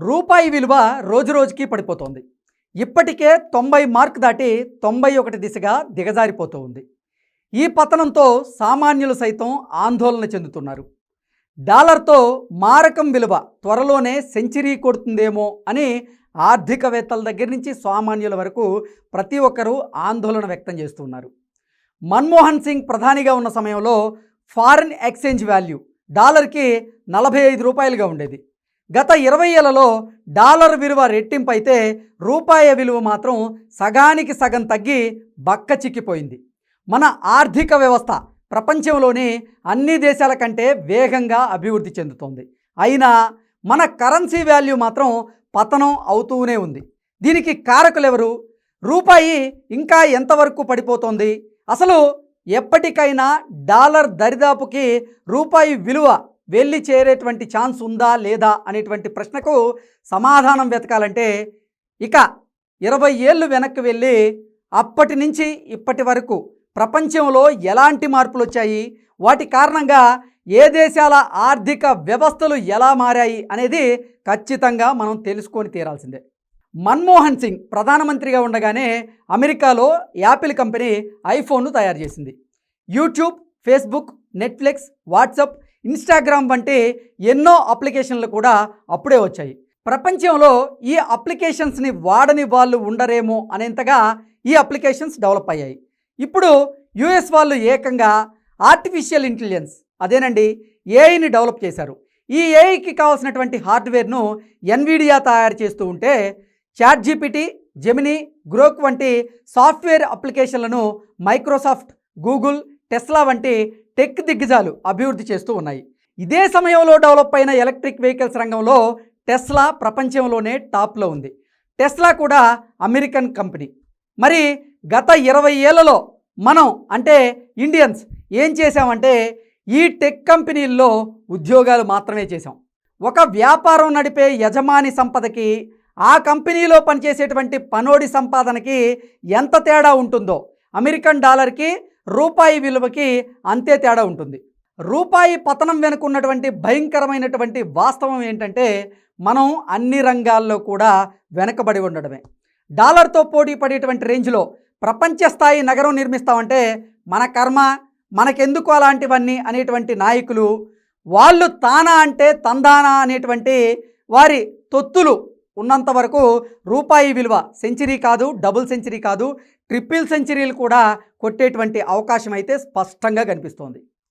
రూపాయి విలువ రోజురోజుకి పడిపోతోంది. ఇప్పటికే 90 మార్క్ దాటి 91 దిశగా దిగజారిపోతూ ఉంది. ఈ పతనంతో సామాన్యులు సైతం ఆందోళన చెందుతున్నారు. డాలర్తో మారకం విలువ త్వరలోనే సెంచరీ కొడుతుందేమో అని ఆర్థికవేత్తల దగ్గర నుంచి సామాన్యుల వరకు ప్రతి ఒక్కరూ ఆందోళన వ్యక్తం చేస్తున్నారు. మన్మోహన్ సింగ్ ప్రధానిగా ఉన్న సమయంలో ఫారిన్ ఎక్స్చేంజ్ వాల్యూ డాలర్కి 45 రూపాయలుగా ఉండేది. గత 20 ఏళ్లలో డాలర్ విలువ రెట్టింపు అయితే రూపాయి విలువ మాత్రం సగానికి సగం తగ్గి బక్క చిక్కిపోయింది. మన ఆర్థిక వ్యవస్థ ప్రపంచంలోని అన్ని దేశాల కంటే వేగంగా అభివృద్ధి చెందుతోంది. అయినా మన కరెన్సీ వాల్యూ మాత్రం పతనం అవుతూనే ఉంది. దీనికి కారకులెవరు? రూపాయి ఇంకా ఎంతవరకు పడిపోతోంది? అసలు ఎప్పటికైనా డాలర్ దరిదాపుకి రూపాయి విలువ వెళ్ళి చేరేటువంటి ఛాన్స్ ఉందా లేదా అనేటువంటి ప్రశ్నకు సమాధానం వెతకాలంటే ఇక 20 ఏళ్ళు వెనక్కి వెళ్ళి అప్పటి నుంచి ఇప్పటి వరకు ప్రపంచంలో ఎలాంటి మార్పులు వచ్చాయి, వాటి కారణంగా ఏ దేశాల ఆర్థిక వ్యవస్థలు ఎలా మారాయి అనేది ఖచ్చితంగా మనం తెలుసుకొని తీరాల్సిందే. మన్మోహన్ సింగ్ ప్రధానమంత్రిగా ఉండగానే అమెరికాలో యాపిల్ కంపెనీ ఐఫోన్ను తయారు చేసింది. YouTube, Facebook, Netflix, WhatsApp, Instagram వంటి ఎన్నో అప్లికేషన్లు కూడా అప్పుడే వచ్చాయి. ప్రపంచంలో ఈ అప్లికేషన్స్ని వాడని వాళ్ళు ఉండరేమో అనేంతగా ఈ అప్లికేషన్స్ డెవలప్ అయ్యాయి. ఇప్పుడు యుఎస్ వాళ్ళు ఏకంగా ఆర్టిఫిషియల్ ఇంటెలిజెన్స్ అదేనండి ఏఐని డెవలప్ చేశారు. ఈ ఏఐకి కావాల్సినటువంటి హార్డ్వేర్ను ఎన్విడియా తయారు చేస్తూ ఉంటే చాట్‌జిపిటి, జెమిని, గ్రోక్ వంటి సాఫ్ట్వేర్ అప్లికేషన్లను మైక్రోసాఫ్ట్, గూగుల్, టెస్లా వంటి టెక్ దిగ్గజాలు అభివృద్ధి చేస్తూ ఉన్నాయి. ఇదే సమయంలో డెవలప్ అయిన ఎలక్ట్రిక్ వెహికల్స్ రంగంలో టెస్లా ప్రపంచంలోనే టాప్లో ఉంది. టెస్లా కూడా అమెరికన్ కంపెనీ. మరి గత 20 ఏళ్లలో మనం అంటే ఇండియన్స్ ఏం చేసామంటే ఈ టెక్ కంపెనీల్లో ఉద్యోగాలు మాత్రమే చేసాం. ఒక వ్యాపారం నడిపే యజమాని సంపదకి ఆ కంపెనీలో పనిచేసేటువంటి పనోడి సంపాదనకి ఎంత తేడా ఉంటుందో అమెరికన్ డాలర్కి రూపాయి విలువకి అంతే తేడా ఉంటుంది. రూపాయి పతనం వెనుకున్నటువంటి భయంకరమైనటువంటి వాస్తవం ఏంటంటే మనం అన్ని రంగాల్లో కూడా వెనకబడి ఉండడమే. డాలర్తో పోటీ పడేటువంటి రేంజ్లో ప్రపంచ స్థాయి నగరం నిర్మిస్తామంటే మన కర్మ, మనకెందుకు అలాంటివన్నీ అనేటువంటి నాయకులు, వాళ్ళు తానా అంటే తందానా అనేటువంటి వారి తొత్తులు ఉన్నంత వరకు రూపాయి విలువ సెంచరీ కాదు, డబుల్ సెంచరీ కాదు, ట్రిపుల్ సెంచరీలు కూడా కొట్టేటువంటి అవకాశం అయితే స్పష్టంగా కనిపిస్తోంది.